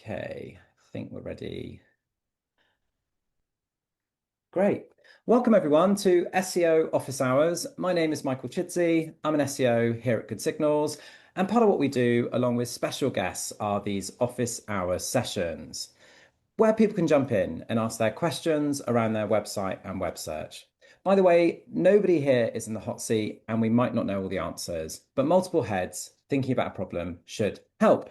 Okay, I think we're ready. Great. Welcome everyone to SEO Office Hours. My name is Michael Chidzey. I'm an SEO here at Good Signals. And part of what we do, along with special guests, are these office hour sessions where people can jump in and ask their questions around their website and web search. By the way, nobody here is in the hot seat and we might not know all the answers, but multiple heads thinking about a problem should help.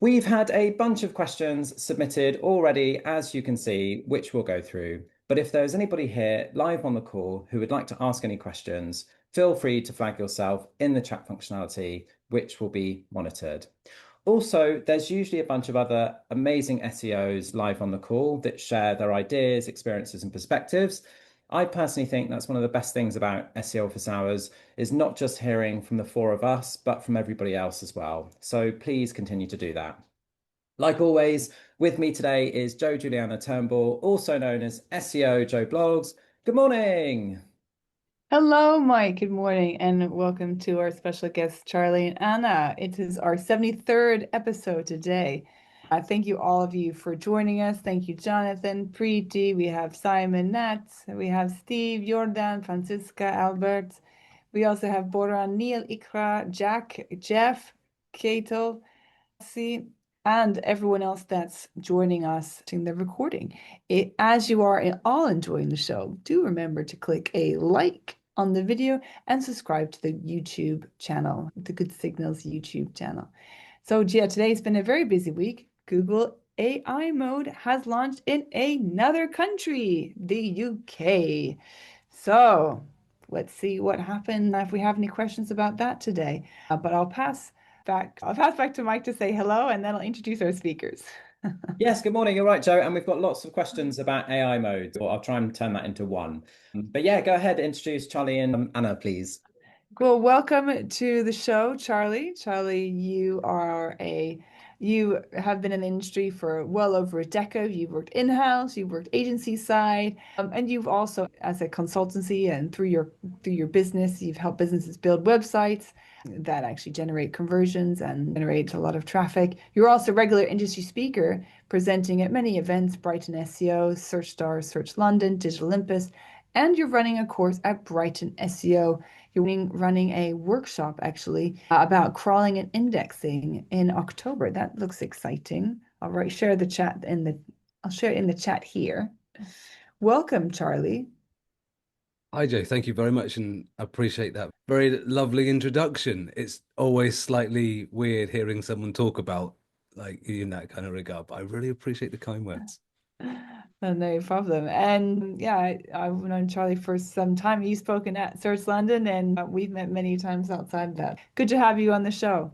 We've had a bunch of questions submitted already, as you can see, which we'll go through. But if there's anybody here live on the call who would like to ask any questions, feel free to flag yourself in the chat functionality, which will be monitored. Also, there's usually a bunch of other amazing SEOs live on the call that share their ideas, experiences, and perspectives. I personally think that's one of the best things about SEO Office Hours is not just hearing from the four of us, but from everybody else as well. So please continue to do that. Like always, with me today is Juliana Turnbull, also known as SEO Joe Blogs. Good morning. Hello, Mike. Good morning, and welcome to our special guests, Charlie and Anna. It is our 73rd episode today. Thank you, all of you, for joining us. Thank you, Jonathan, Preeti. We have Simon, Nat. We have Steve, Jordan, Francisca, Albert. We also have Boran, Neil, Ikra, Jack, Jeff, Ketel, see, and everyone else that's joining us in the recording. As you are all enjoying the show, do remember to click a like on the video and subscribe to the YouTube channel, the Good Signals YouTube channel. So yeah, today's been a very busy week. Google AI mode has launched in another country, the UK. So let's see what happened if we have any questions about that today. But I'll pass back to Mike to say hello and then I'll introduce our speakers. Yes, good morning. You're right, Joe. And we've got lots of questions about AI mode, or I'll try and turn that into one. But yeah, go ahead, introduce Charlie and Anna, please. Well, welcome to the show, Charlie. Charlie, you have been in the industry for well over a decade. You've worked in-house, you've worked agency side, and you've also, as a consultancy and through your business, you've helped businesses build websites that actually generate conversions and generate a lot of traffic. You're also a regular industry speaker, presenting at many events, Brighton SEO, Search Stars, Search London, Digital Olympus, and you're running a course at Brighton SEO. You're running a workshop actually about crawling and indexing in October. That looks exciting. Share the chat I'll share it in the chat here. Welcome, Charlie. Hi, Joe. Thank you very much and appreciate that very lovely introduction. It's always slightly weird hearing someone talk about like in that kind of regard, but I really appreciate the kind words. No problem. And yeah, I've known Charlie for some time. You've spoken at Search London, and we've met many times outside that. Good to have you on the show.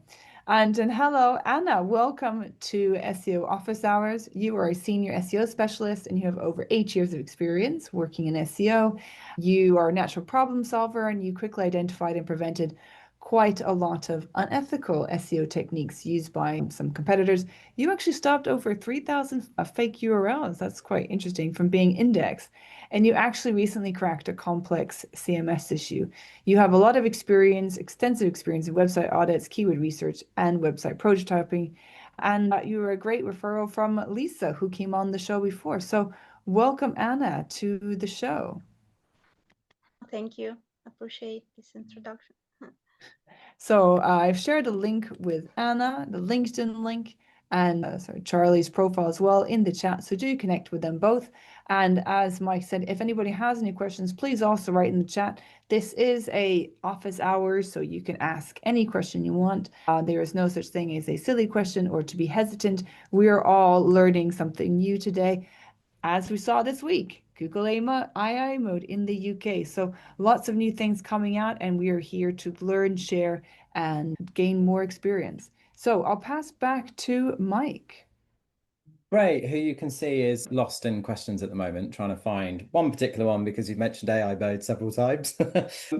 And hello, Anna. Welcome to SEO Office Hours. You are a senior SEO specialist, and you have over 8 years of experience working in SEO. You are a natural problem solver, and you quickly identified and prevented quite a lot of unethical SEO techniques used by some competitors. You actually stopped over 3,000 fake URLs. That's quite interesting from being indexed. And you actually recently cracked a complex CMS issue. You have a lot of experience, extensive experience in website audits, keyword research, and website prototyping. And you were a great referral from Lisa, who came on the show before. So welcome, Anna, to the show. Thank you. Appreciate this introduction. So I've shared a link with Anna, the LinkedIn link, and Charlie's profile as well in the chat. So do connect with them both. And as Mike said, if anybody has any questions, please also write in the chat. This is a office hours, so you can ask any question you want. There is no such thing as a silly question or to be hesitant. We are all learning something new today, as we saw this week. Google AI mode in the UK. So lots of new things coming out, and we are here to learn, share, and gain more experience. So I'll pass back to Mike. Great, who you can see is lost in questions at the moment, trying to find one particular one because you've mentioned AI mode several times.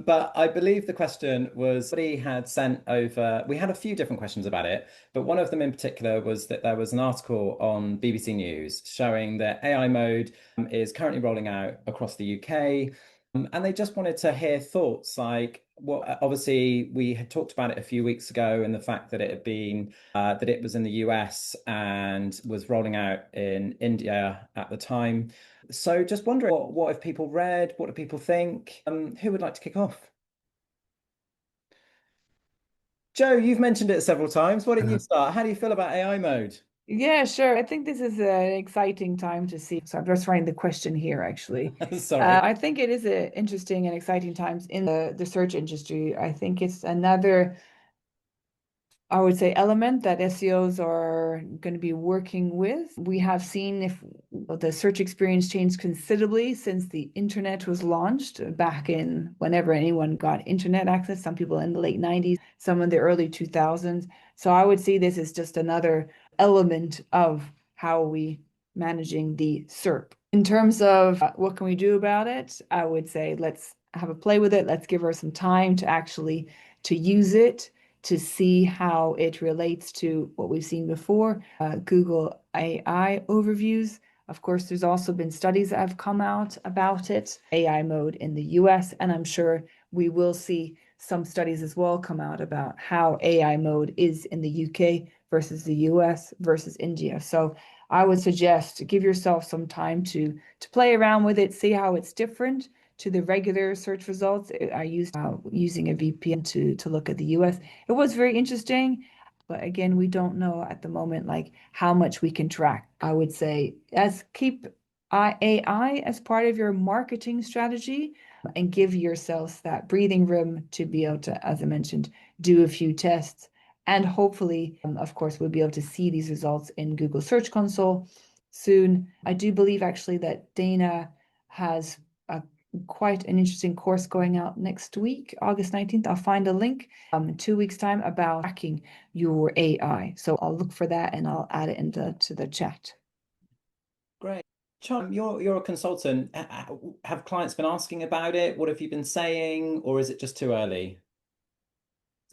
But I believe the question was somebody had sent over, we had a few different questions about it, but one of them in particular was that there was an article on BBC News showing that AI mode is currently rolling out across the UK. And they just wanted to hear thoughts like, Well, obviously, we had talked about it a few weeks ago, and the fact that it had been that it was in the US and was rolling out in India at the time. So, just wondering, what have people read? What do people think? Who would like to kick off? Joe, you've mentioned it several times. Why don't you start? How do you feel about AI mode? Yeah, sure. I think this is an exciting time to see. So I'm just writing the question here, actually. Sorry. I think it is an interesting and exciting times in the search industry. I think it's another, I would say, element that SEOs are going to be working with. We have seen if the search experience changed considerably since the internet was launched back in whenever anyone got internet access, some people in the late 90s, some in the early 2000s. So I would see this as just another element of how we managing the SERP. In terms of what can we do about it, I would say let's have a play with it. Let's give her some time to actually to use it to see how it relates to what we've seen before, Google AI overviews. Of course, there's also been studies that have come out about it, AI mode in the US, and I'm sure we will see some studies as well come out about how AI mode is in the UK versus the US versus India. So I would suggest give yourself some time to play around with it, see how it's different to the regular search results. I used using a VPN to look at the US. It was very interesting, but again, we don't know at the moment like how much we can track. I would say keep AI as part of your marketing strategy and give yourselves that breathing room to be able to, as I mentioned, do a few tests. And hopefully, of course, we'll be able to see these results in Google Search Console soon. I do believe actually that Dana has a quite an interesting course going out next week, August 19th. I'll find a link in 2 weeks' time about tracking your AI. So I'll look for that and I'll add it into the chat. Great. Charlie, you're a consultant. Have clients been asking about it? What have you been saying, or is it just too early?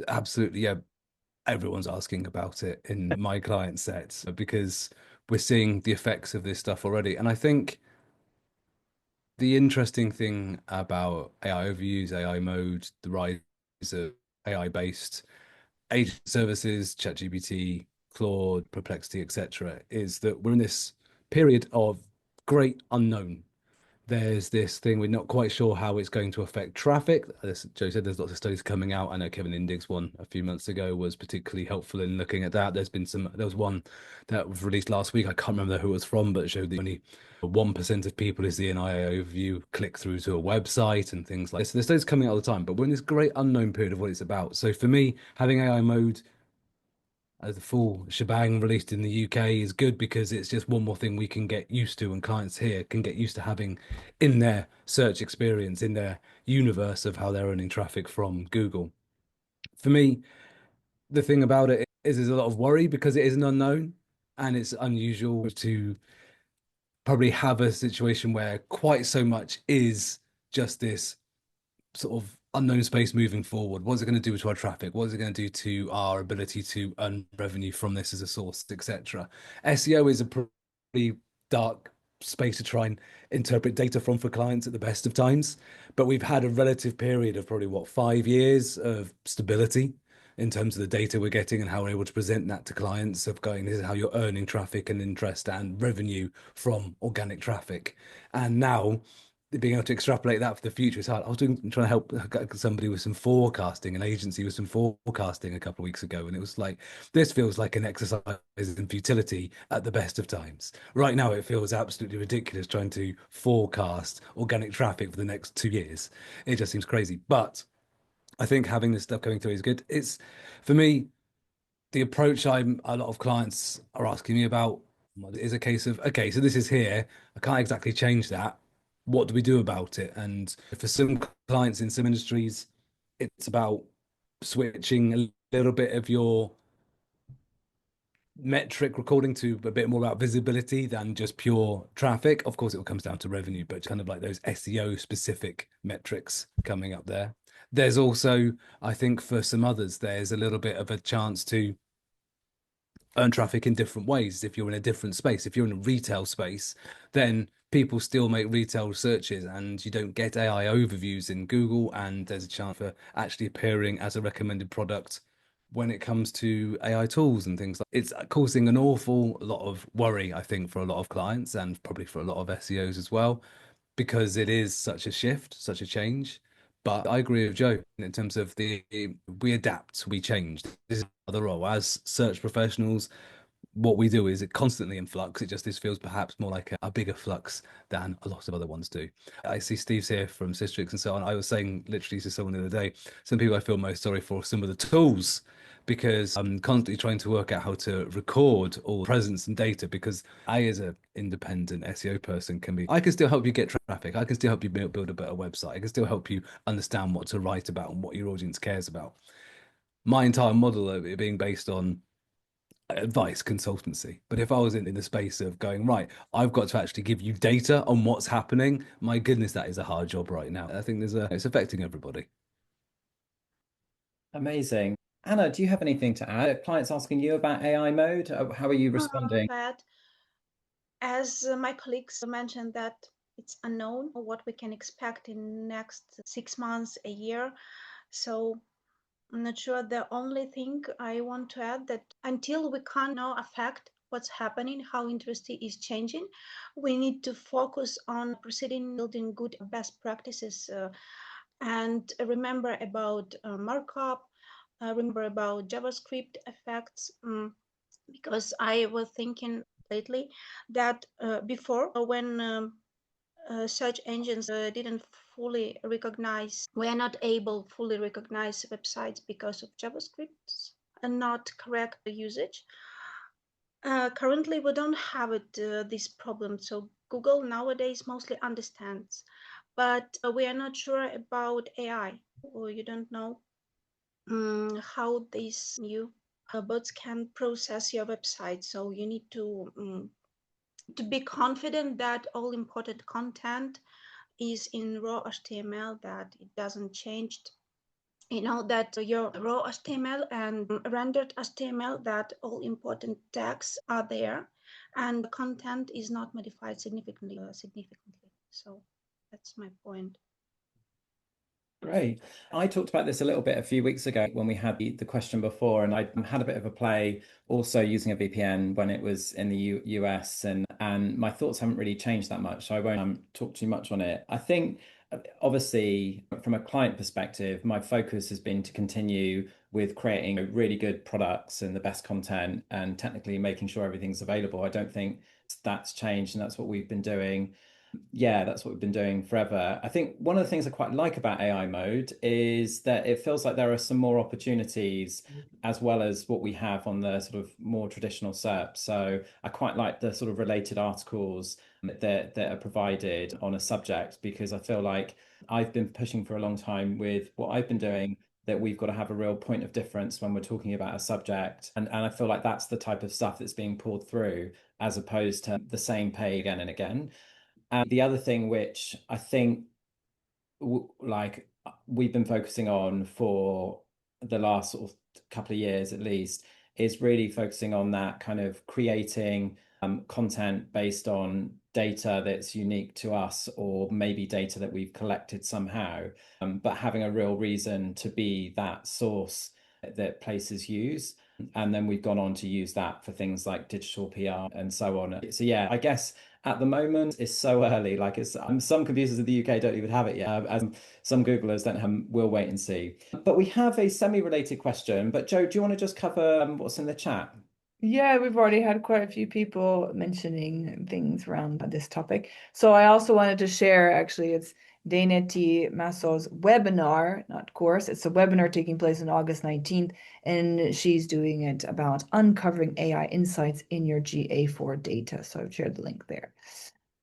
Absolutely, yeah. Everyone's asking about it in my client sets because we're seeing the effects of this stuff already. And I think the interesting thing about AI overviews, AI mode, the rise of AI-based agent services, ChatGPT, Claude, Perplexity, etc., is that we're in this period of great unknown. There's this thing we're not quite sure how it's going to affect traffic. As Joe said, there's lots of studies coming out. I know Kevin Indig's one a few months ago was particularly helpful in looking at that. There was one that was released last week. I can't remember who it was from, but it showed that only 1% of people is the NIA overview click through to a website and things like this. So there's studies coming out all the time, but we're in this great unknown period of what it's about. So for me, having AI mode as the full shebang released in the UK is good because it's just one more thing we can get used to and clients here can get used to having in their search experience, in their universe of how they're earning traffic from Google. For me, the thing about it is there's a lot of worry because it is an unknown and it's unusual to probably have a situation where quite so much is just this sort of unknown space moving forward. What's it going to do to our traffic? What is it going to do to our ability to earn revenue from this as a source, etc.? SEO is a pretty dark space to try and interpret data from for clients at the best of times. But we've had a relative period of probably 5 years of stability in terms of the data we're getting and how we're able to present that to clients of going, this is how you're earning traffic and interest and revenue from organic traffic. And now being able to extrapolate that for the future is hard. I was trying to help somebody with some forecasting, an agency with some forecasting a couple of weeks ago, and it was like, this feels like an exercise in futility at the best of times. Right now, it feels absolutely ridiculous trying to forecast organic traffic for the next 2 years. It just seems crazy. But I think having this stuff coming through is good. It's for me, the approach a lot of clients are asking me about is a case of, okay, so this is here. I can't exactly change that. What do we do about it? And for some clients in some industries, it's about switching a little bit of your metric recording to a bit more about visibility than just pure traffic. Of course, it all comes down to revenue, but kind of like those SEO specific metrics coming up there. There's also, I think for some others, there's a little bit of a chance to earn traffic in different ways. If you're in a different space, if you're in a retail space, then people still make retail searches and you don't get AI overviews in Google, and there's a chance for actually appearing as a recommended product when it comes to AI tools and things like it's causing an awful lot of worry, I think, for a lot of clients and probably for a lot of SEOs as well, because it is such a shift, such a change. But I agree with Joe in terms of we adapt, we change. This is the role as search professionals. What we do is it constantly in flux. It just this feels perhaps more like a bigger flux than a lot of other ones do. I see Steve's here from Systrix and so on. I was saying literally to someone the other day, some people I feel most sorry for some of the tools because I'm constantly trying to work out how to record all presence and data because I, as an independent SEO person, I can still help you get traffic. I can still help you build a better website. I can still help you understand what to write about and what your audience cares about. My entire model of it being based on advice consultancy. But if I was in the space of going, right, I've got to actually give you data on what's happening, my goodness, that is a hard job right now. I think it's affecting everybody. Amazing. Anna, do you have anything to add? Are clients asking you about AI mode? How are you responding? But as my colleagues mentioned that it's unknown what we can expect in next 6 months, a year. So I'm not sure. The only thing I want to add that until we can't now affect what's happening, how industry is changing, we need to focus on proceeding building good best practices and remember about markup, remember about JavaScript effects, because I was thinking lately that before when search engines didn't fully recognize, we are not able fully recognize websites because of JavaScript and not correct usage. Currently, we don't have this problem, so Google nowadays mostly understands, but we are not sure about AI, or you don't know how these new bots can process your website. So you need to be confident that all imported content is in raw HTML, that it doesn't change. That your raw HTML and rendered HTML, that all important tags are there and the content is not modified significantly. So that's my point. Great. I talked about this a little bit a few weeks ago when we had the question before, and I had a bit of a play also using a VPN when it was in the US, and my thoughts haven't really changed that much, so I won't talk too much on it. I think, obviously, from a client perspective, my focus has been to continue with creating really good products and the best content and technically making sure everything's available. I don't think that's changed, and that's what we've been doing. Yeah, that's what we've been doing forever. I think one of the things I quite like about AI mode is that it feels like there are some more opportunities as well as what we have on the sort of more traditional SERP. So I quite like the sort of related articles that are provided on a subject, because I feel like I've been pushing for a long time with what I've been doing, that we've got to have a real point of difference when we're talking about a subject. And I feel like that's the type of stuff that's being pulled through as opposed to the same page again and again. And the other thing which I think like we've been focusing on for the last sort of couple of years at least is really focusing on that kind of creating content based on data that's unique to us, or maybe data that we've collected somehow, but having a real reason to be that source that places use. And then we've gone on to use that for things like digital PR and so on. So yeah, I guess at the moment it's so early. Like it's some computers in the UK don't even have it yet. As some Googlers don't have. We'll wait and see. But we have a semi-related question. But Joe, do you want to just cover what's in the chat? Yeah, we've already had quite a few people mentioning things around this topic. So I also wanted to share, actually, it's Dana T. Masso's webinar, not course. It's a webinar taking place on August 19th, and she's doing it about uncovering AI insights in your GA4 data. So I've shared the link there.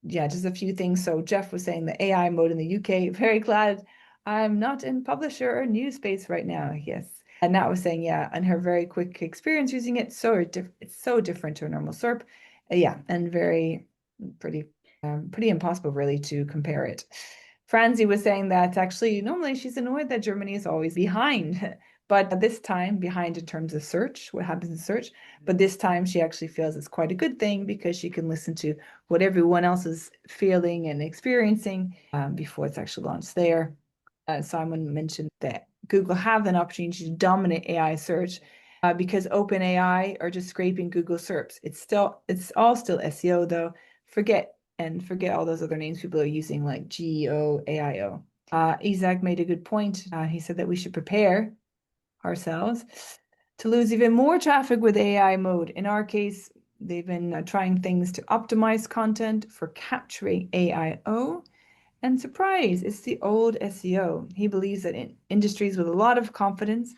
Yeah, just a few things. So Jeff was saying the AI mode in the UK, very glad I'm not in publisher or news space right now. Yes. And Nat was saying, yeah, and her very quick experience using it, it's so different to a normal SERP. Yeah, and pretty impossible really to compare it. Franzi was saying that actually normally she's annoyed that Germany is always behind But this time behind in terms of search, what happens in search. But this time she actually feels it's quite a good thing because she can listen to what everyone else is feeling and experiencing before it's actually launched there. Simon mentioned that Google have an opportunity to dominate AI search because OpenAI are just scraping Google SERPs. It's all still SEO though. Forget all those other names people are using like GEO, AIO. Isaac made a good point. He said that we should prepare ourselves to lose even more traffic with AI mode. In our case, they've been trying things to optimize content for capturing AIO. And surprise, it's the old SEO. He believes that in industries with a lot of confidence,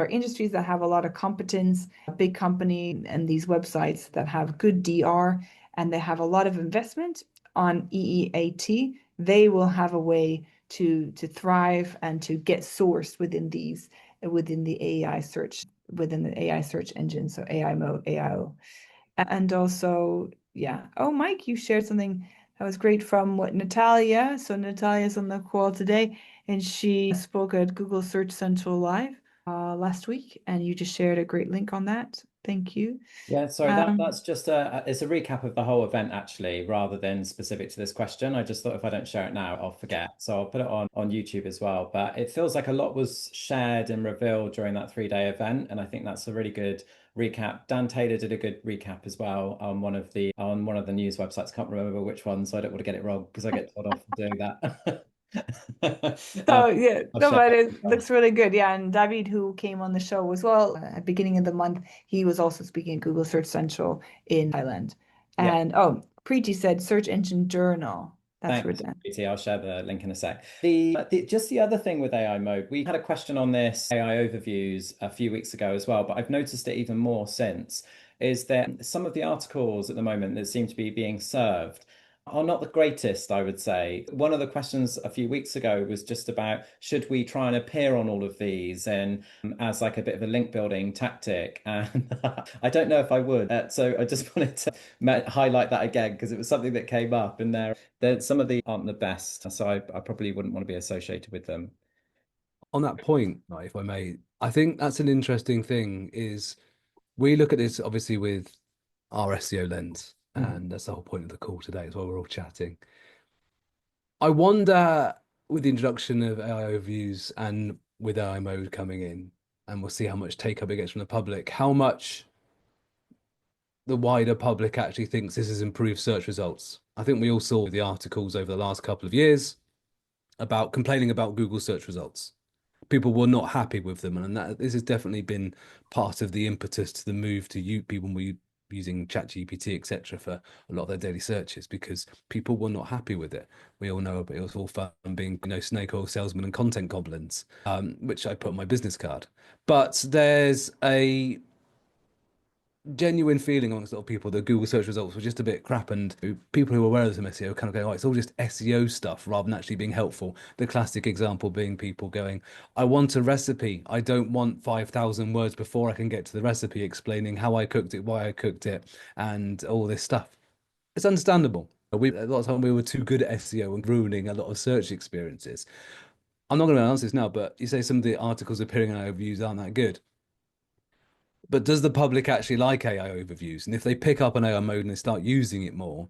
industries that have a lot of competence, a big company, and these websites that have good DR and they have a lot of investment on EEAT, they will have a way to thrive and to get sourced within the AI search engine. So AI mode, AIO. And also, yeah. Oh, Mike, you shared something that was great from what Natalia. So Natalia's on the call today, and she spoke at Google Search Central Live last week, and you just shared a great link on that. Thank you. Yeah, sorry, that's just it's a recap of the whole event actually, rather than specific to this question. I just thought if I don't share it now, I'll forget. So I'll put it on YouTube as well. But it feels like a lot was shared and revealed during that 3-day event, and I think that's a really good recap. Dan Taylor did a good recap as well on one of the news websites. Can't remember which one, so I don't want to get it wrong because I get told off for doing that. So yeah, I'll no, share but it. it looks really good. Yeah, and David, who came on the show as well at the beginning of the month, he was also speaking at Google Search Central in Thailand. Yeah. And Preeti said Search Engine Journal. That's where Thanks, Dan. BT. I'll share the link in a sec. Just the other thing with AI mode, we had a question on this AI overviews a few weeks ago as well, but I've noticed it even more since, is that some of the articles at the moment that seem to be being served are not the greatest, I would say. One of the questions a few weeks ago was just about should we try and appear on all of these and as like a bit of a link building tactic? And I don't know if I would. So I just wanted to highlight that again because it was something that came up in there. Some of these aren't the best, so I probably wouldn't want to be associated with them. On that point, right, if I may, I think that's an interesting thing is we look at this obviously with our SEO lens, and that's the whole point of the call today as well. We're all chatting. I wonder with the introduction of AI overviews and with AI mode coming in, and we'll see how much take up it gets from the public, how much the wider public actually thinks this has improved search results. I think we all saw the articles over the last couple of years about complaining about Google search results. People were not happy with them, and this has definitely been part of the impetus to the move to people using ChatGPT, etc., for a lot of their daily searches because people were not happy with it. We all know it was all fun being, snake oil salesmen and content goblins, which I put on my business card. But there's a genuine feeling amongst a lot of people that Google search results were just a bit crap, and people who are aware of some SEO kind of go, oh, it's all just SEO stuff rather than actually being helpful. The classic example being people going, I want a recipe. I don't want 5,000 words before I can get to the recipe explaining how I cooked it, why I cooked it, and all this stuff. It's understandable. A lot of time we were too good at SEO and ruining a lot of search experiences. I'm not going to answer this now, but you say some of the articles appearing in our overviews aren't that good. But does the public actually like AI overviews? And if they pick up an AI mode and they start using it more,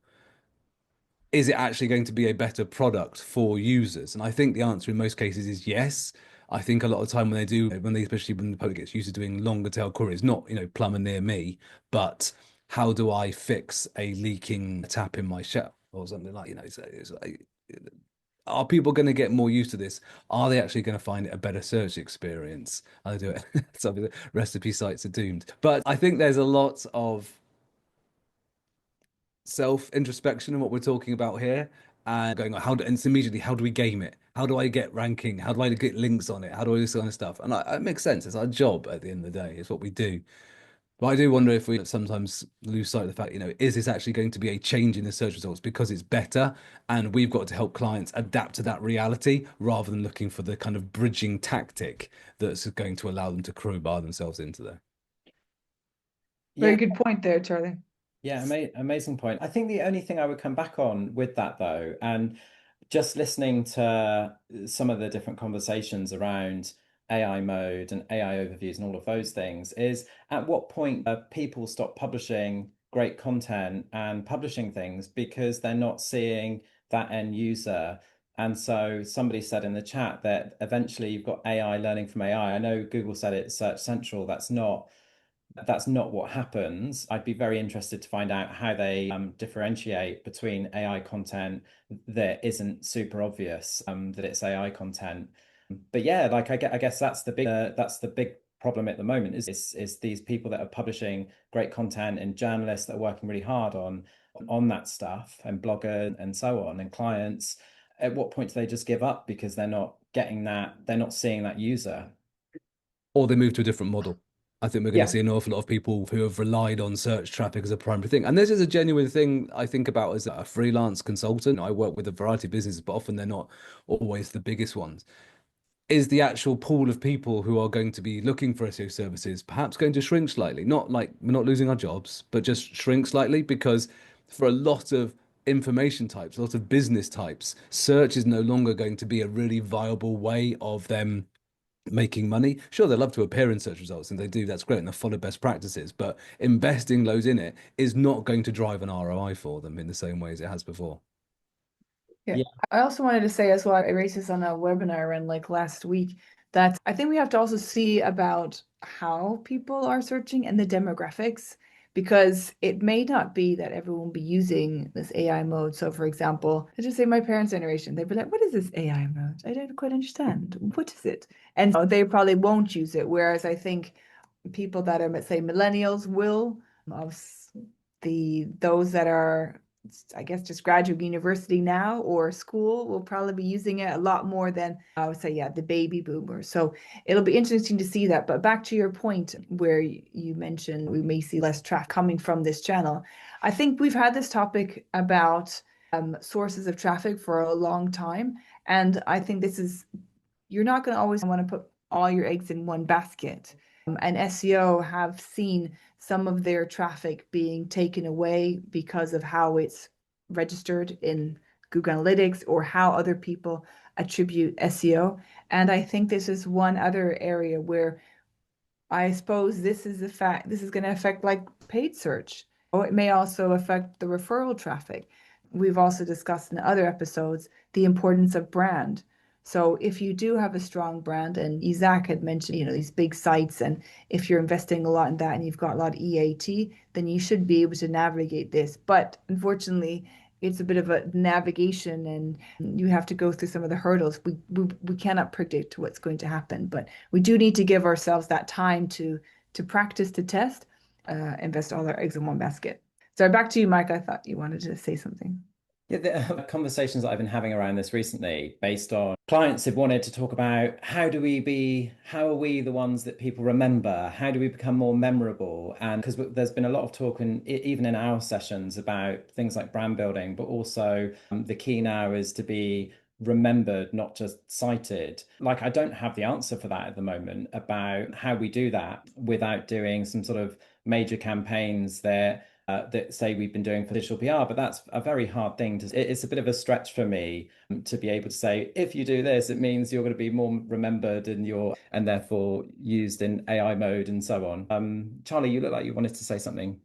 is it actually going to be a better product for users? And I think the answer in most cases is yes. I think a lot of the time especially when the public gets used to doing longer tail queries, not, plumber near me, but how do I fix a leaking tap in my shower or something like, it's like, are people going to get more used to this? Are they actually going to find it a better search experience? I do it. Some of the recipe sites are doomed. But I think there's a lot of self-introspection in what we're talking about here and going, and it's immediately, how do we game it? How do I get ranking? How do I get links on it? How do I do this kind of stuff? And it makes sense. It's our job at the end of the day. It's what we do. But I do wonder if we sometimes lose sight of the fact, is this actually going to be a change in the search results because it's better? And we've got to help clients adapt to that reality rather than looking for the kind of bridging tactic that's going to allow them to crowbar themselves into there. Very good point there, Charlie. Yeah, amazing point. I think the only thing I would come back on with that though, and just listening to some of the different conversations around AI mode and AI overviews and all of those things is at what point people stop publishing great content and publishing things because they're not seeing that end user. And so somebody said in the chat that eventually you've got AI learning from AI. I know Google said it's Search Central. That's not what happens. I'd be very interested to find out how they differentiate between AI content that isn't super obvious, that it's AI content. But yeah, like I guess that's the big problem at the moment is these people that are publishing great content and journalists that are working really hard on that stuff and bloggers and so on and clients. At what point do they just give up because they're not seeing that user? Or they move to a different model. I think we're going to Yeah. see an awful lot of people who have relied on search traffic as a primary thing. And this is a genuine thing I think about as a freelance consultant. I work with a variety of businesses, but often they're not always the biggest ones. Is the actual pool of people who are going to be looking for SEO services perhaps going to shrink slightly? Not like we're not losing our jobs, but just shrink slightly because for a lot of information types, a lot of business types, search is no longer going to be a really viable way of them making money. Sure, they love to appear in search results and they do, that's great, and they follow best practices, but investing loads in it is not going to drive an ROI for them in the same way as it has before. Yeah. Yeah. I also wanted to say as well, I raised this on a webinar and like last week, that I think we have to also see about how people are searching and the demographics, because it may not be that everyone will be using this AI mode. So for example, let's just say my parents' generation, they'd be like, what is this AI mode? I don't quite understand. What is it? And so they probably won't use it. Whereas I think people that are, let's say, millennials will, of those that are, I guess, just graduate university now or school will probably be using it a lot more than I would say, yeah, the baby boomers. So it'll be interesting to see that. But back to your point where you mentioned we may see less traffic coming from this channel. I think we've had this topic about sources of traffic for a long time. And I think you're not going to always want to put all your eggs in one basket. And SEO have seen some of their traffic being taken away because of how it's registered in Google Analytics or how other people attribute SEO. And I think this is one other area where I suppose this is going to affect like paid search. Or it may also affect the referral traffic. We've also discussed in other episodes the importance of brand. So if you do have a strong brand, and Isaac had mentioned, these big sites, and if you're investing a lot in that and you've got a lot of EAT, then you should be able to navigate this. But unfortunately, it's a bit of a navigation and you have to go through some of the hurdles. We cannot predict what's going to happen, but we do need to give ourselves that time to practice, to test, invest all our eggs in one basket. So back to you, Mike. I thought you wanted to say something. Yeah, the conversations that I've been having around this recently, based on clients have wanted to talk about how are we the ones that people remember? How do we become more memorable? And because there's been a lot of talk, and even in our sessions, about things like brand building, but also the key now is to be remembered, not just cited. Like, I don't have the answer for that at the moment about how we do that without doing some sort of major campaigns that say we've been doing for digital PR, but that's a very hard thing it's a bit of a stretch for me to be able to say, if you do this, it means you're going to be more remembered and therefore used in AI mode and so on. Charlie, you look like you wanted to say something.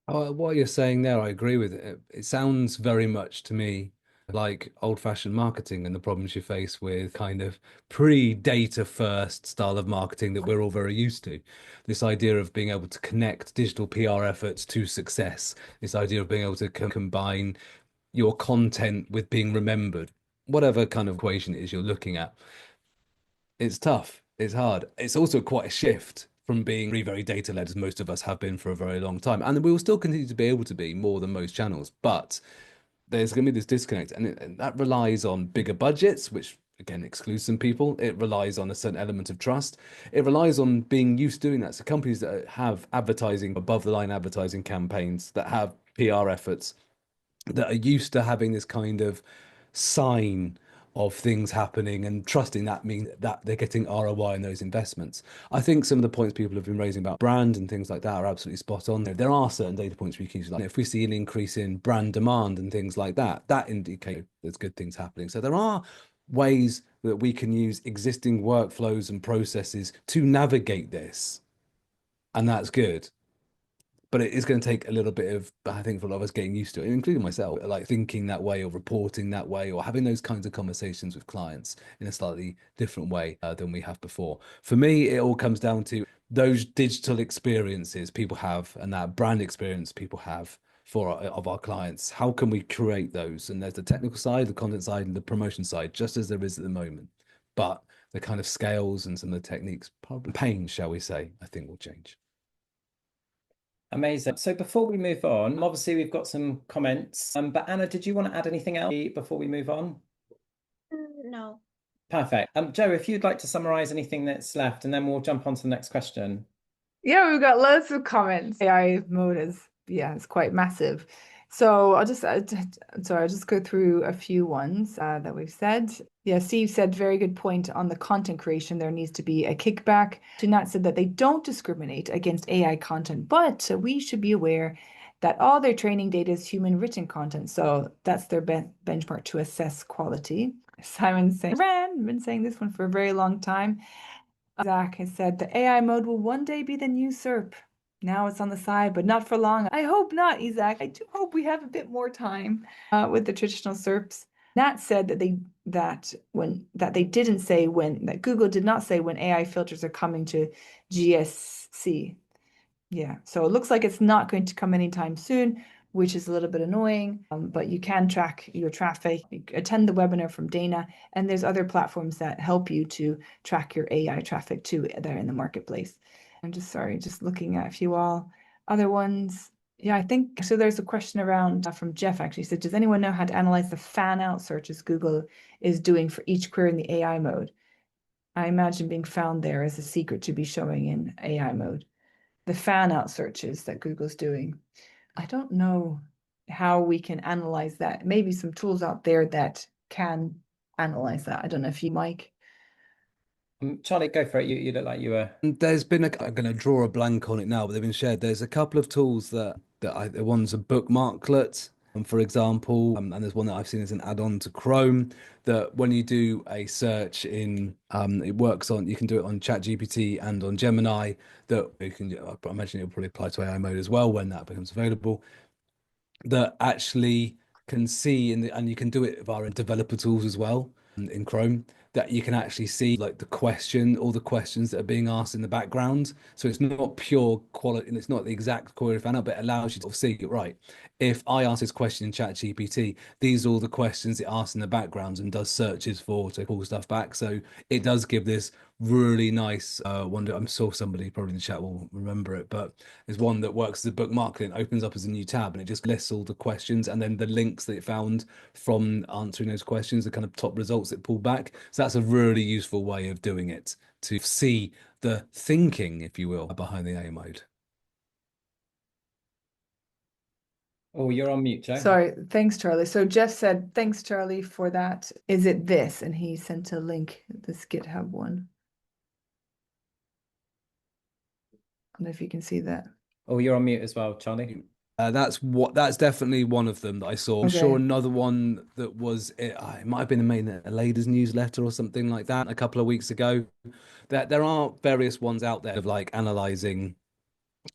Oh, what you're saying there, I agree with it. It sounds very much to me like old-fashioned marketing and the problems you face with kind of pre-data first style of marketing that we're all very used to. This idea of being able to connect digital PR efforts to success, this idea of being able to combine your content with being remembered, whatever kind of equation it is you're looking at. It's tough. It's hard. It's also quite a shift from being very, very data led, as most of us have been for a very long time. And we will still continue to be able to be more than most channels. But there's going to be this disconnect. And that relies on bigger budgets, which again excludes some people. It relies on a certain element of trust. It relies on being used to doing that. So companies that have advertising, above the line advertising campaigns, that have PR efforts, that are used to having this kind of sign of things happening and trusting that means that they're getting ROI in those investments. I think some of the points people have been raising about brand and things like that are absolutely spot on. There are certain data points we can use. Like if we see an increase in brand demand and things like that, that indicates there's good things happening. So there are ways that we can use existing workflows and processes to navigate this. And that's good. But it is going to take a little bit of, I think, for a lot of us getting used to it, including myself, like thinking that way or reporting that way or having those kinds of conversations with clients in a slightly different way than we have before. For me, it all comes down to those digital experiences people have and that brand experience people have of our clients. How can we create those? And there's the technical side, the content side, and the promotion side, just as there is at the moment. But the kind of scales and some of the techniques, probably pain, shall we say, I think will change. Amazing. So before we move on, obviously we've got some comments, but Anna, did you want to add anything else before we move on? No. Perfect. Joe, if you'd like to summarize anything that's left, and then we'll jump on to the next question. Yeah, we've got loads of comments. AI mode is, yeah, it's quite massive. So I'll just go through a few ones that we've said. Yeah, Steve said very good point on the content creation. There needs to be a kickback. Nat said that they don't discriminate against AI content, but we should be aware that all their training data is human written content. So that's their benchmark to assess quality. Simon's saying, I've been saying this one for a very long time. Zach has said the AI mode will one day be the new SERP. Now it's on the side, but not for long. I hope not, Isaac. I do hope we have a bit more time with the traditional SERPs. Nat said that Google did not say when AI filters are coming to GSC. Yeah, so it looks like it's not going to come anytime soon, which is a little bit annoying, but you can track your traffic. You attend the webinar from Dana, and there's other platforms that help you to track your AI traffic too there in the marketplace. I'm just looking at a few other ones. Yeah, I think so. There's a question around from Jeff actually. He said, does anyone know how to analyze the fan out searches Google is doing for each query in the AI mode? I imagine being found there is a secret to be showing in AI mode. The fan out searches that Google's doing. I don't know how we can analyze that. Maybe some tools out there that can analyze that. I don't know if you, Mike. Charlie, go for it. You look like you were. There's been I'm going to draw a blank on it now, but they've been shared. There's a couple of tools one's a bookmarklet, for example, and there's one that I've seen as an add-on to Chrome that when you do a search in, it works on, you can do it on ChatGPT and on Gemini. That you can, I imagine it'll probably apply to AI mode as well when that becomes available. That actually can see and you can do it via developer tools as well in Chrome, that you can actually see like all the questions that are being asked in the background. So it's not pure quality and it's not the exact query fan out, but it allows you to see it right. If I ask this question in ChatGPT, these are all the questions it asks in the background and does searches for to pull stuff back. So it does give this really nice one. I'm sure somebody probably in the chat will remember it, but there's one that works as a bookmark and it opens up as a new tab and it just lists all the questions and then the links that it found from answering those questions, the kind of top results it pulled back. So that's a really useful way of doing it to see the thinking, if you will, behind the AI mode. Oh, you're on mute, Joe. Sorry, thanks, Charlie. So Jeff said, thanks, Charlie, for that. Is it this? And he sent a link, this GitHub one. I don't know if you can see that. Oh, you're on mute as well, Charlie. That's definitely one of them that I saw. I'm sure another one that was it might have been made in a ladies newsletter or something like that a couple of weeks ago. There are various ones out there of like analyzing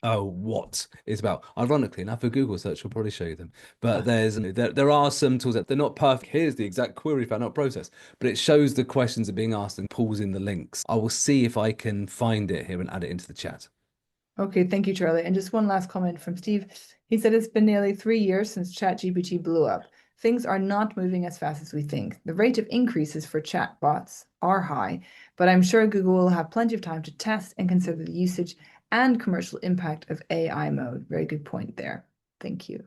what is about. Ironically enough, a Google search will probably show you them. But there are some tools that they're not perfect. Here's the exact query fan out process, but it shows the questions that are being asked and pulls in the links. I will see if I can find it here and add it into the chat. Okay, thank you, Charlie. And just one last comment from Steve. He said it's been nearly 3 years since ChatGPT blew up. Things are not moving as fast as we think. The rate of increases for chatbots are high, but I'm sure Google will have plenty of time to test and consider the usage and commercial impact of AI mode. Very good point there. Thank you.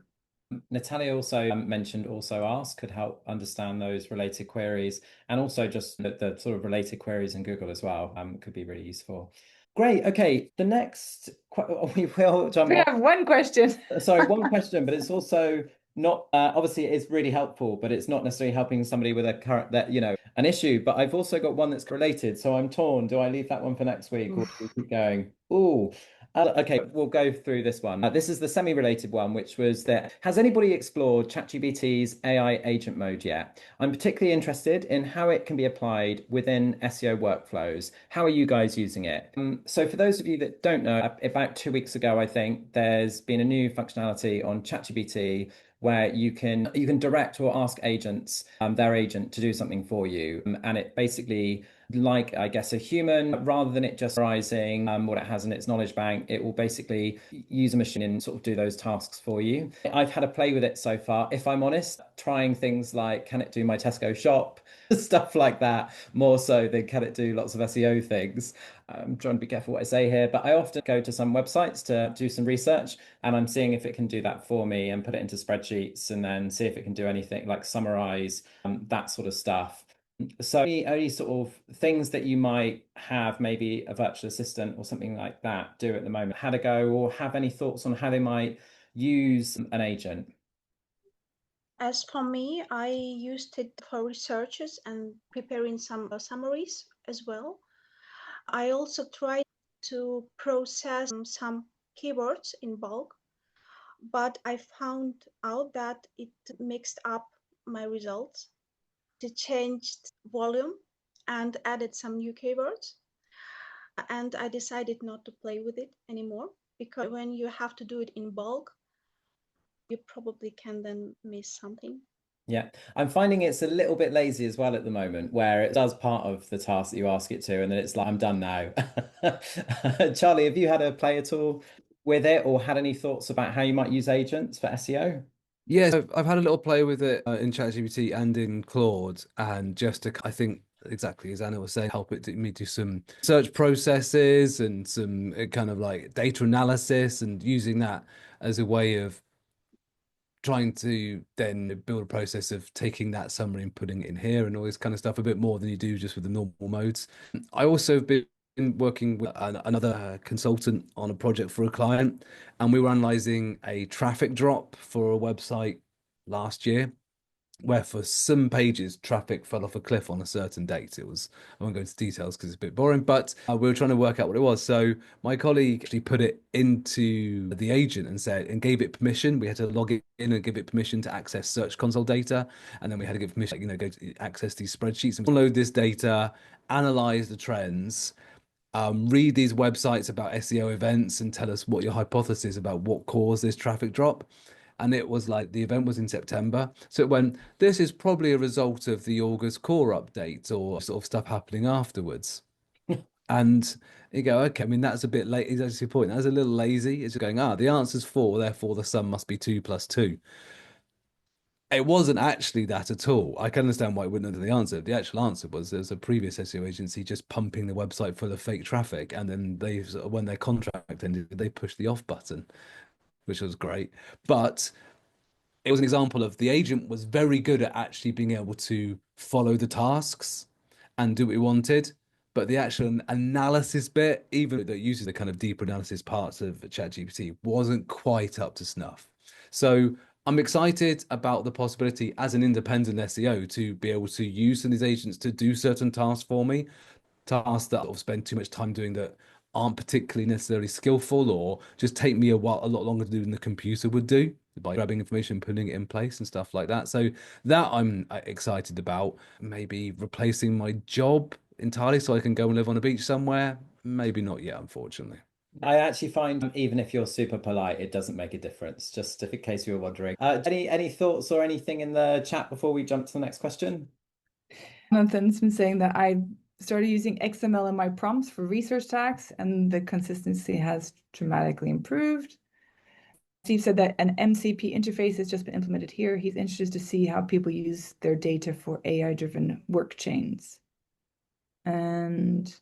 Natalia also mentioned also ask could help understand those related queries and also just the sort of related queries in Google as well could be really useful. Great. Okay. The next, we will jump. We have one question. Sorry, one question, but it's also not obviously it is really helpful, but it's not necessarily helping somebody with a current an issue. But I've also got one that's related, so I'm torn. Do I leave that one for next week or do we keep going? Ooh, Okay, we'll go through this one. This is the semi-related one, which was that has anybody explored ChatGPT's AI agent mode yet? I'm particularly interested in how it can be applied within SEO workflows. How are you guys using it? So for those of you that don't know, about 2 weeks ago, I think there's been a new functionality on ChatGPT where you can direct or ask agents, their agent to do something for you, and it basically like I guess a human, rather than it just summarizing what it has in its knowledge bank, it will basically use a machine and sort of do those tasks for you. I've had a play with it so far, if I'm honest, trying things like can it do my Tesco shop, stuff like that, more so than can it do lots of SEO things. I'm trying to be careful what I say here, but I often go to some websites to do some research and I'm seeing if it can do that for me and put it into spreadsheets and then see if it can do anything like summarize, that sort of stuff. So only sort of things that you might have maybe a virtual assistant or something like that do at the moment, had a go or have any thoughts on how they might use an agent? As for me, I used it for researches and preparing some summaries as well. I also tried to process some keywords in bulk, but I found out that it mixed up my results. It changed volume and added some new keywords. And I decided not to play with it anymore because when you have to do it in bulk, you probably can then miss something. Yeah, I'm finding it's a little bit lazy as well at the moment, where it does part of the task that you ask it to, and then it's like, I'm done now. Charlie, have you had a play at all with it or had any thoughts about how you might use agents for SEO? Yes, I've had a little play with it in ChatGPT and in Claude, and just to, I think exactly as Anna was saying, help it me do some search processes and some kind of like data analysis, and using that as a way of trying to then build a process of taking that summary and putting it in here and all this kind of stuff a bit more than you do just with the normal modes. I also have been working with another consultant on a project for a client, and we were analyzing a traffic drop for a website last year where for some pages traffic fell off a cliff on a certain date. It was, I won't go into details because it's a bit boring, but we were trying to work out what it was. So my colleague actually put it into the agent and said, and gave it permission. We had to log in and give it permission to access Search Console data, and then we had to give permission, go to access these spreadsheets and download this data, analyze the trends. Read these websites about SEO events and tell us what your hypothesis about what caused this traffic drop. And it was like the event was in September. So it went, this is probably a result of the August core update or sort of stuff happening afterwards. And you go, okay, I mean, that's a bit late. That's your point. That's a little lazy. It's just going, the answer's 4, therefore the sum must be 2 plus 2. It wasn't actually that at all. I can understand why it wouldn't know the answer. The actual answer was there's a previous SEO agency just pumping the website full of fake traffic. And then they, when their contract ended, they pushed the off button, which was great. But it was an example of the agent was very good at actually being able to follow the tasks and do what we wanted. But the actual analysis bit, even that uses the kind of deeper analysis parts of ChatGPT, wasn't quite up to snuff. So I'm excited about the possibility as an independent SEO to be able to use some of these agents to do certain tasks for me, tasks that I've spent too much time doing that aren't particularly necessarily skillful or just take me a lot longer to do than the computer would do by grabbing information, putting it in place and stuff like that. So that I'm excited about. Maybe replacing my job entirely so I can go and live on a beach somewhere. Maybe not yet, unfortunately. I actually find even if you're super polite, it doesn't make a difference, just in case you were wondering. Any thoughts or anything in the chat before we jump to the next question? Jonathan's been saying that I started using XML in my prompts for research tags, and the consistency has dramatically improved. Steve said that an MCP interface has just been implemented here. He's interested to see how people use their data for AI-driven work chains. And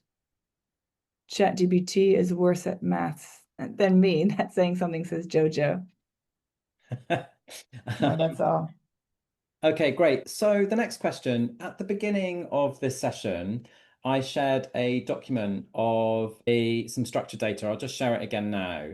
ChatGPT is worse at maths than me. That's saying something, says Jojo. No, that's all. Okay, great. So the next question, at the beginning of this session, I shared a document of some structured data. I'll just share it again now.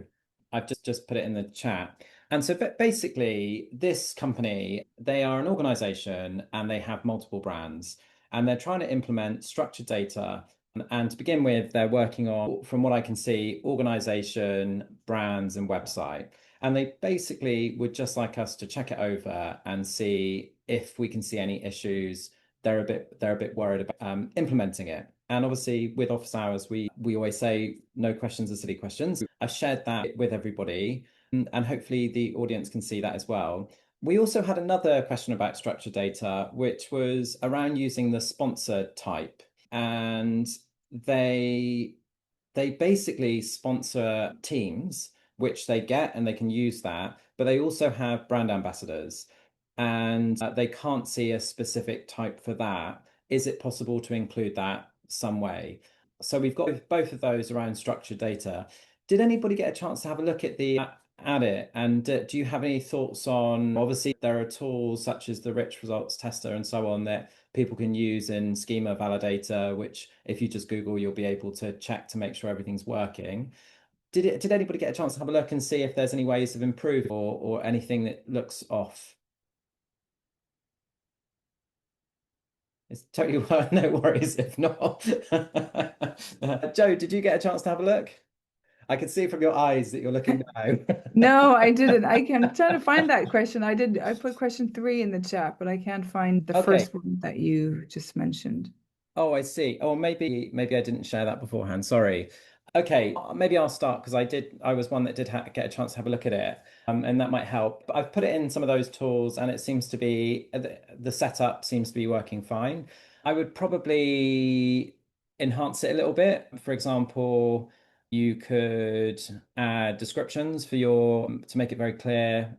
I've just put it in the chat. And so basically, this company, they are an organization and they have multiple brands, and they're trying to implement structured data And to begin with, they're working on, from what I can see, organization, brands, and website. And they basically would just like us to check it over and see if we can see any issues. They're a bit worried about implementing it. And obviously, with office hours, we always say no questions are silly questions. I've shared that with everybody, and hopefully the audience can see that as well. We also had another question about structured data, which was around using the sponsor type. And they basically sponsor teams, which they get and they can use that, but they also have brand ambassadors, and they can't see a specific type for that. Is it possible to include that some way? So we've got both of those around structured data. Did anybody get a chance to have a look at it? And do you have any thoughts on, obviously there are tools such as the rich results tester and so on that people can use in schema validator, which if you just Google, you'll be able to check to make sure everything's working. Did anybody get a chance to have a look and see if there's any ways of improving or anything that looks off? It's totally no worries if not. Joe, did you get a chance to have a look? I can see from your eyes that you're looking now. No, I didn't. I'm trying to find that question. I put question 3 in the chat, but I can't find the Okay. first one that you just mentioned. Oh, I see. Oh, maybe I didn't share that beforehand. Sorry. Okay, maybe I'll start because I was one that did get a chance to have a look at it, and that might help. But I've put it in some of those tools, and it seems to be the setup seems to be working fine. I would probably enhance it a little bit. For example, you could add descriptions for your to make it very clear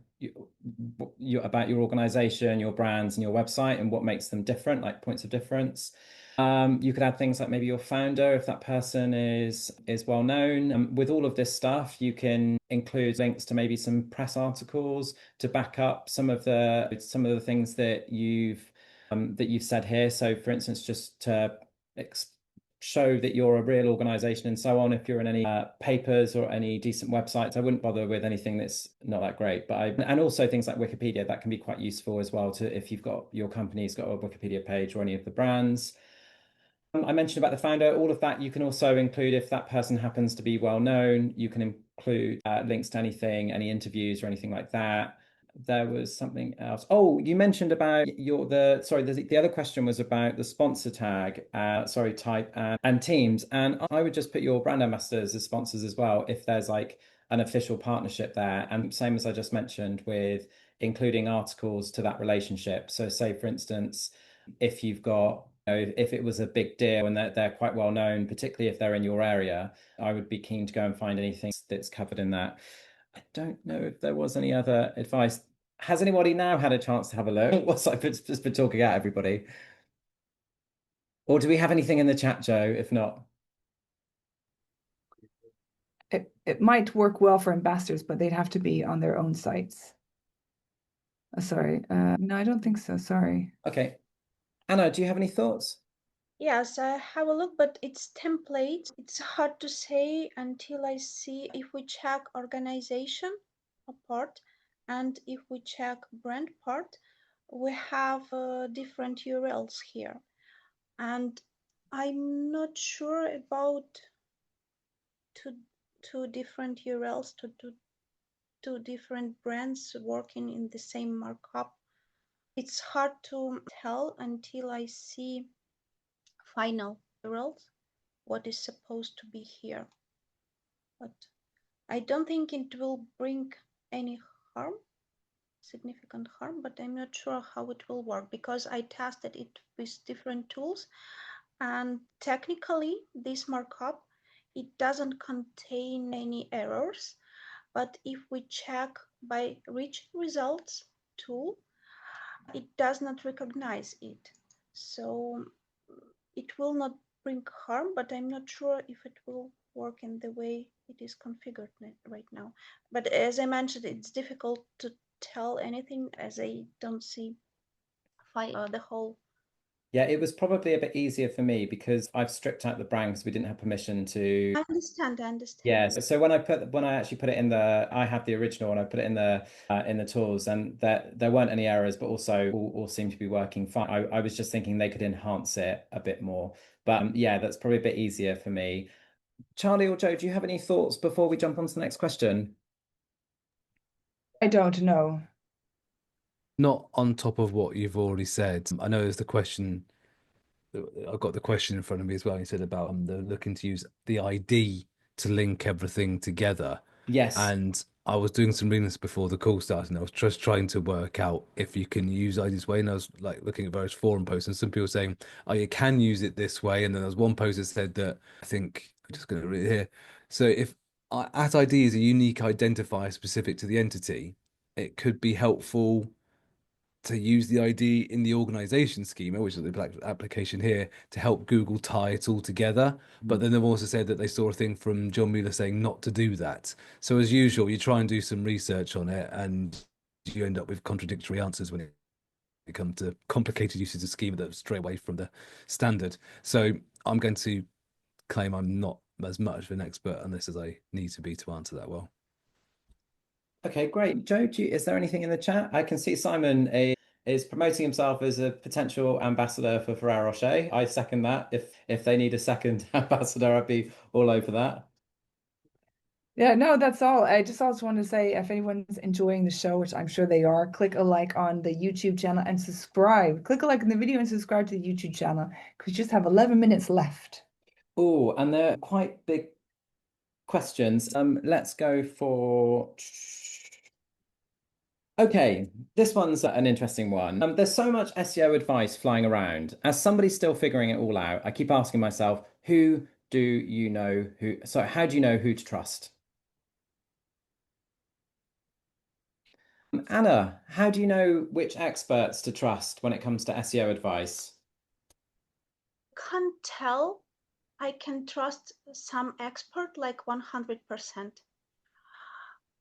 about your organization, your brands, and your website, and what makes them different, like points of difference. You could add things like maybe your founder, if that person is well known. With all of this stuff, you can include links to maybe some press articles to back up some of the things that you've said here. So, for instance, just to show that you're a real organization and so on. If you're in any papers or any decent websites, I wouldn't bother with anything that's not that great. And also things like Wikipedia, that can be quite useful as well to if you've got your company's got a Wikipedia page or any of the brands. I mentioned about the founder, all of that you can also include if that person happens to be well known. You can include links to anything, any interviews or anything like that. There was something else. Oh, you mentioned about the other question was about the sponsor tag, type and teams. And I would just put your brand ambassadors as sponsors as well if there's like an official partnership there. And same as I just mentioned with including articles to that relationship. So say, for instance, if you've got if it was a big deal and they're quite well known, particularly if they're in your area, I would be keen to go and find anything that's covered in that. I don't know if there was any other advice. Has anybody now had a chance to have a look? What's I've just been talking at everybody? Or do we have anything in the chat, Joe? If not, It might work well for ambassadors, but they'd have to be on their own sites. Sorry. No, I don't think so. Sorry. okay. Anna, do you have any thoughts? Yes, I have a look, but it's template. It's hard to say until I see if we check organization part and if we check brand part, we have different URLs here. And I'm not sure about two different URLs to two different brands working in the same markup. It's hard to tell until I see final URLs what is supposed to be here. But I don't think it will bring any harm, significant harm, but I'm not sure how it will work because I tested it with different tools, and technically this markup, it doesn't contain any errors, but if we check by rich results tool, it does not recognize it. So it will not bring harm, but I'm not sure if it will work in the way it is configured right now. But as I mentioned, it's difficult to tell anything as I don't see the whole Yeah, it was probably a bit easier for me because I've stripped out the brand because we didn't have permission to. I understand, I understand. Yeah, so when I actually put it in I had the original and I put it in the tools, and there weren't any errors, but also all seemed to be working fine. I was just thinking they could enhance it a bit more, but yeah, that's probably a bit easier for me. Charlie or Joe, do you have any thoughts before we jump on to the next question? I don't know. Not on top of what you've already said. I know there's the question. I've got the question in front of me as well. You said about they're looking to use the ID to link everything together. Yes. And I was doing some readings before the call started, and I was just trying to work out if you can use ID this way. And I was like looking at various forum posts, and some people saying, "Oh, you can use it this way." And then there was one post that said that I think I'm just going to read it here. So if at ID is a unique identifier specific to the entity, it could be helpful to use the ID in the organization schema, which is the application here, to help Google tie it all together. But then they've also said that they saw a thing from John Mueller saying not to do that. So as usual, you try and do some research on it, and you end up with contradictory answers when it comes to complicated uses of schema that stray away from the standard. So I'm going to claim I'm not as much of an expert on this as I need to be to answer that well. Okay, great. Joe, is there anything in the chat? I can see Simon is promoting himself as a potential ambassador for Ferrero Rocher. I second that. If they need a second ambassador, I'd be all over that. Yeah, no, that's all. I just also want to say if anyone's enjoying the show, which I'm sure they are, click a like on the YouTube channel and subscribe. Click a like on the video and subscribe to the YouTube channel because you just have 11 minutes left. Oh, and they're quite big questions. Let's go for. Okay, this one's an interesting one. There's so much SEO advice flying around. As somebody still figuring it all out, I keep asking myself, who do you know who? So, how do you know who to trust? Anna, how do you know which experts to trust when it comes to SEO advice? Can't tell. I can trust some expert like 100%.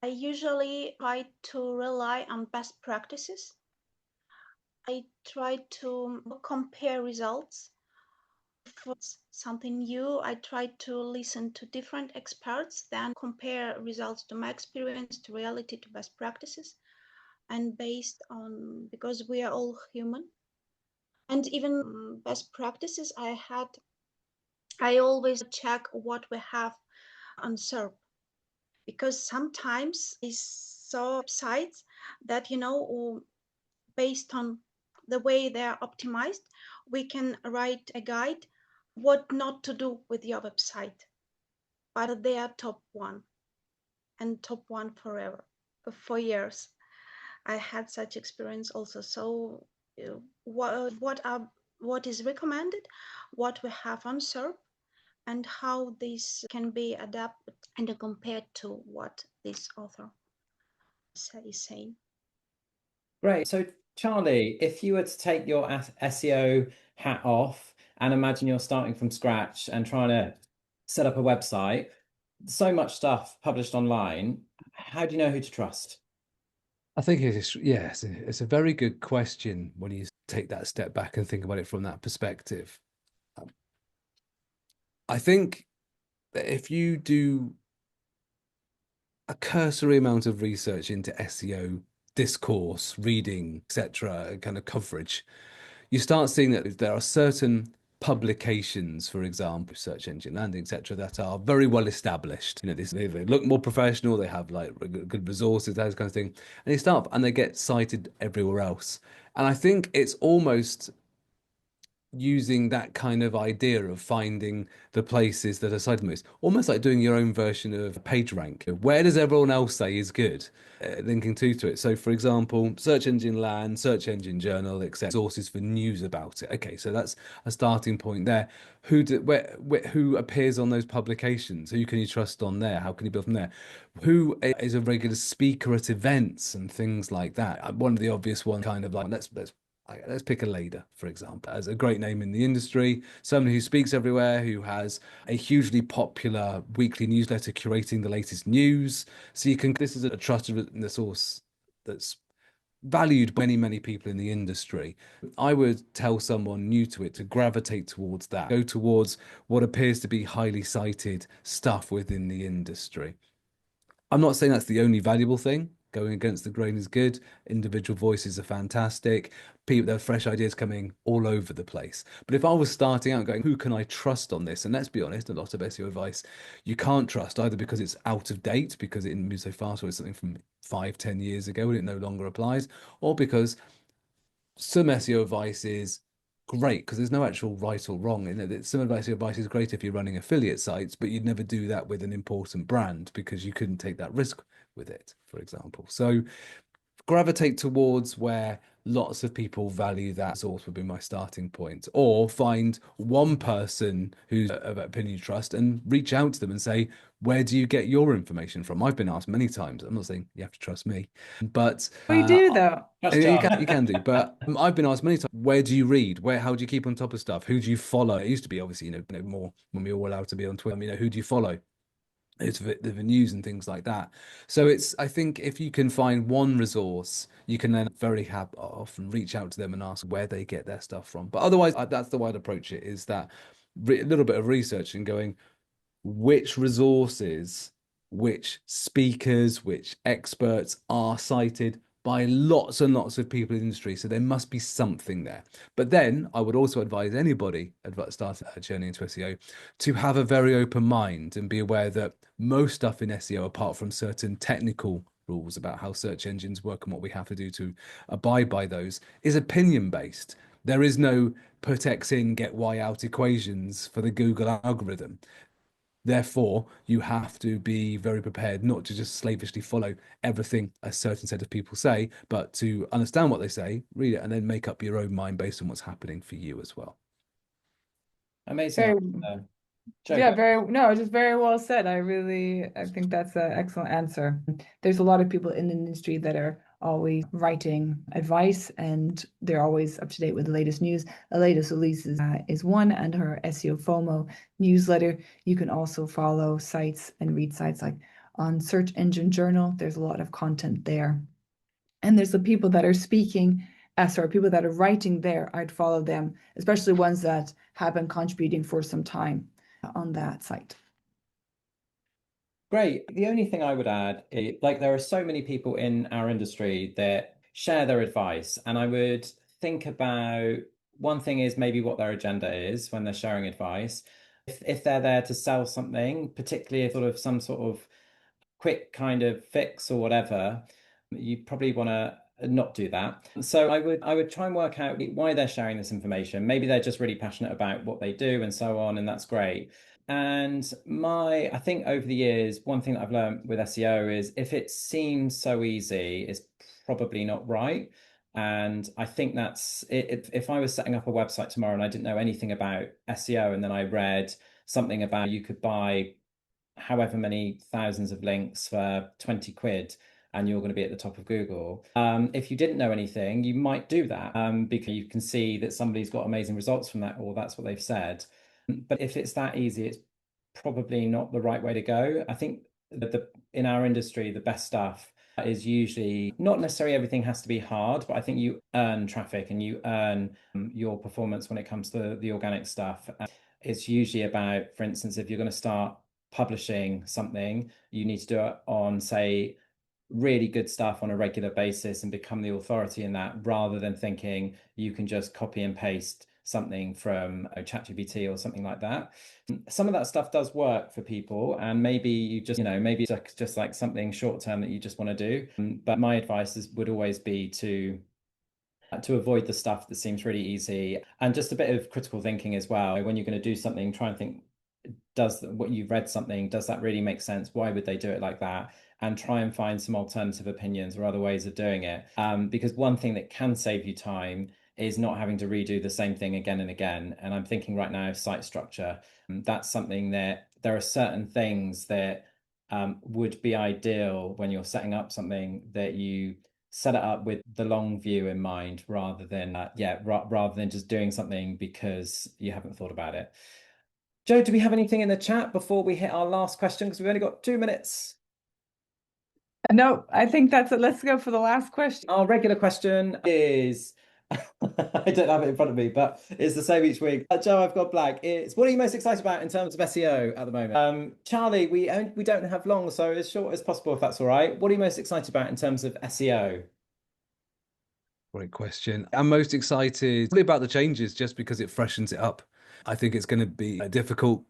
I usually try to rely on best practices. I try to compare results. For something new, I try to listen to different experts, then compare results to my experience, to reality, to best practices. And based on, because we are all human, and even best practices I always check what we have on SERP, because sometimes I saw websites that, based on the way they are optimized, we can write a guide what not to do with your website, but they are top one and top one forever, for years. I had such experience also. So what is recommended, what we have on SERP, and how this can be adapted and compared to what this author is saying. Great. So, Charlie, if you were to take your SEO hat off and imagine you're starting from scratch and trying to set up a website, so much stuff published online, how do you know who to trust? I think it's a very good question when you take that step back and think about it from that perspective. I think that if you do a cursory amount of research into SEO discourse, reading, etc., kind of coverage, you start seeing that there are certain publications, for example, search engine landing, etc., that are very well established. They look more professional, they have like good resources, that kind of thing, and they start and they get cited everywhere else. And I think it's almost using that kind of idea of finding the places that are sidemost, almost like doing your own version of PageRank. Where does everyone else say is good? Linking to it. So, for example, search engine land, search engine journal, etc. Sources for news about it. Okay, so that's a starting point there. Who appears on those publications? Who can you trust on there? How can you build from there? Who is a regular speaker at events and things like that? One of the obvious ones, kind of like let's pick a Leda, for example, as a great name in the industry, someone who speaks everywhere, who has a hugely popular weekly newsletter curating the latest news. So this is a trusted source that's valued by many, many people in the industry. I would tell someone new to it to gravitate towards that, go towards what appears to be highly cited stuff within the industry. I'm not saying that's the only valuable thing. Going against the grain is good. Individual voices are fantastic. People, there are fresh ideas coming all over the place. But if I was starting out going, who can I trust on this? And let's be honest, a lot of SEO advice you can't trust either because it's out of date, because it moves so fast, or it's something from 5, 10 years ago and it no longer applies, or because some SEO advice is great because there's no actual right or wrong in it. Some SEO advice is great if you're running affiliate sites, but you'd never do that with an important brand because you couldn't take that risk with it, for example. So gravitate towards where lots of people value that source would be my starting point. Or find one person who's of opinion you trust and reach out to them and say, where do you get your information from? I've been asked many times. I'm not saying you have to trust me, but We do though. you can do. But I've been asked many times, where do you read? How do you keep on top of stuff? Who do you follow? It used to be obviously, more when we were all allowed to be on Twitter, who do you follow? It's the news and things like that. So I think if you can find one resource, you can then often reach out to them and ask where they get their stuff from. But otherwise, that's the way I'd approach it, is that a little bit of research and going, which resources, which speakers, which experts are cited by lots and lots of people in the industry. So there must be something there. But then I would also advise anybody starting a journey into SEO to have a very open mind and be aware that most stuff in SEO, apart from certain technical rules about how search engines work and what we have to do to abide by those, is opinion based. There is no put X in, get Y out equations for the Google algorithm. Therefore, you have to be very prepared not to just slavishly follow everything a certain set of people say, but to understand what they say, read it, and then make up your own mind based on what's happening for you as well. Amazing. Yeah, just very well said. I think that's an excellent answer. There's a lot of people in the industry that are always writing advice and they're always up to date with the latest news. The latest release is one, and her SEO FOMO newsletter. You can also follow sites and read sites like on Search Engine Journal. There's a lot of content there. And there's the people that are people that are writing there. I'd follow them, especially ones that have been contributing for some time on that site. Great. The only thing I would add is, there are so many people in our industry that share their advice, and I would think about, one thing is maybe what their agenda is when they're sharing advice. If they're there to sell something, particularly if some sort of quick kind of fix or whatever, you probably want to not do that. So I would try and work out why they're sharing this information. Maybe they're just really passionate about what they do and so on, and that's great. And I think over the years, one thing that I've learned with SEO is if it seems so easy, it's probably not right. And I think that's it. If I was setting up a website tomorrow and I didn't know anything about SEO, and then I read something about you could buy however many thousands of links for 20 quid and you're going to be at the top of Google. If you didn't know anything, you might do that because you can see that somebody's got amazing results from that, or that's what they've said. But if it's that easy, it's probably not the right way to go. I think that in our industry, the best stuff is usually not necessarily everything has to be hard, but I think you earn traffic and you earn your performance when it comes to the organic stuff. It's usually about, for instance, if you're going to start publishing something, you need to do it on, say, really good stuff on a regular basis and become the authority in that, rather than thinking you can just copy and paste something from ChatGPT or something like that. Some of that stuff does work for people, and maybe you just, maybe it's just like something short term that you just want to do. But my advice would always be to avoid the stuff that seems really easy, and just a bit of critical thinking as well. When you're going to do something, try and think, does what you've read something, does that really make sense? Why would they do it like that? And try and find some alternative opinions or other ways of doing it. Because one thing that can save you time is not having to redo the same thing again and again. And I'm thinking right now of site structure. That's something that there are certain things that would be ideal when you're setting up something, that you set it up with the long view in mind, rather than rather than just doing something because you haven't thought about it. Joe, do we have anything in the chat before we hit our last question? Because we've only got 2 minutes. No, I think that's it. Let's go for the last question. Our regular question is I don't have it in front of me, but it's the same each week. Joe, I've got blank. It's what are you most excited about in terms of SEO at the moment? Charlie, we don't have long, so as short as possible, if that's all right. What are you most excited about in terms of SEO? Great question. I'm most excited probably about the changes just because it freshens it up. I think it's going to be difficult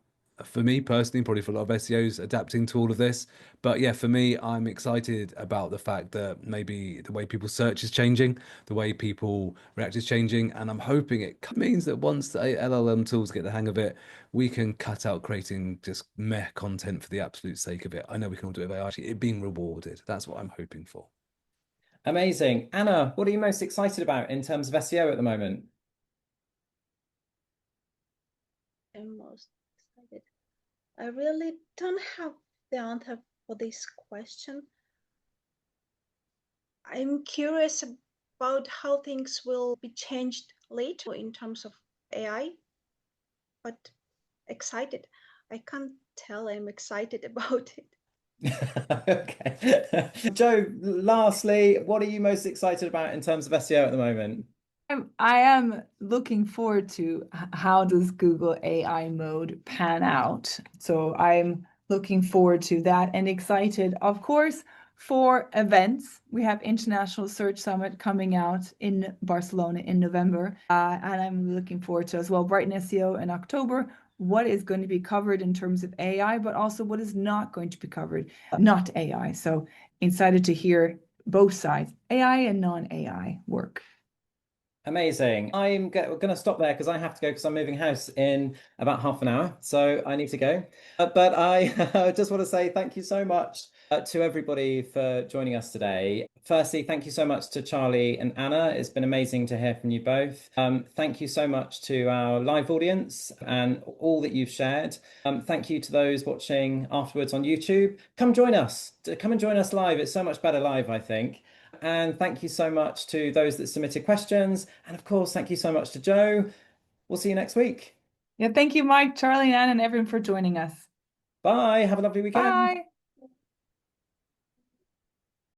for me personally, probably for a lot of SEOs adapting to all of this. But yeah, for me, I'm excited about the fact that maybe the way people search is changing, the way people react is changing. And I'm hoping it means that once the LLM tools get the hang of it, we can cut out creating just meh content for the absolute sake of it. I know we can all do it by actually it being rewarded. That's what I'm hoping for. Amazing. Anna, what are you most excited about in terms of SEO at the moment? I'm most excited. I really don't have the answer for this question. I'm curious about how things will be changed later in terms of AI, but excited. I can't tell I'm excited about it. Okay. Joe, lastly, what are you most excited about in terms of SEO at the moment? I am looking forward to how does Google AI mode pan out. So I'm looking forward to that and excited, of course, for events. We have International Search Summit coming out in Barcelona in November. And I'm looking forward to as well Brighton SEO in October. What is going to be covered in terms of AI, but also what is not going to be covered, not AI. So excited to hear both sides, AI and non-AI work. Amazing. I'm going to stop there because I have to go because I'm moving house in about half an hour. So I need to go. But I just want to say thank you so much to everybody for joining us today. Firstly, thank you so much to Charlie and Anna. It's been amazing to hear from you both. Thank you so much to our live audience and all that you've shared. Thank you to those watching afterwards on YouTube. Come join us. Come and join us live. It's so much better live, I think. And thank you so much to those that submitted questions. And of course, thank you so much to Joe. We'll see you next week. Yeah, thank you, Mike, Charlie, and Anne, and everyone for joining us. Bye. Have a lovely weekend. Bye.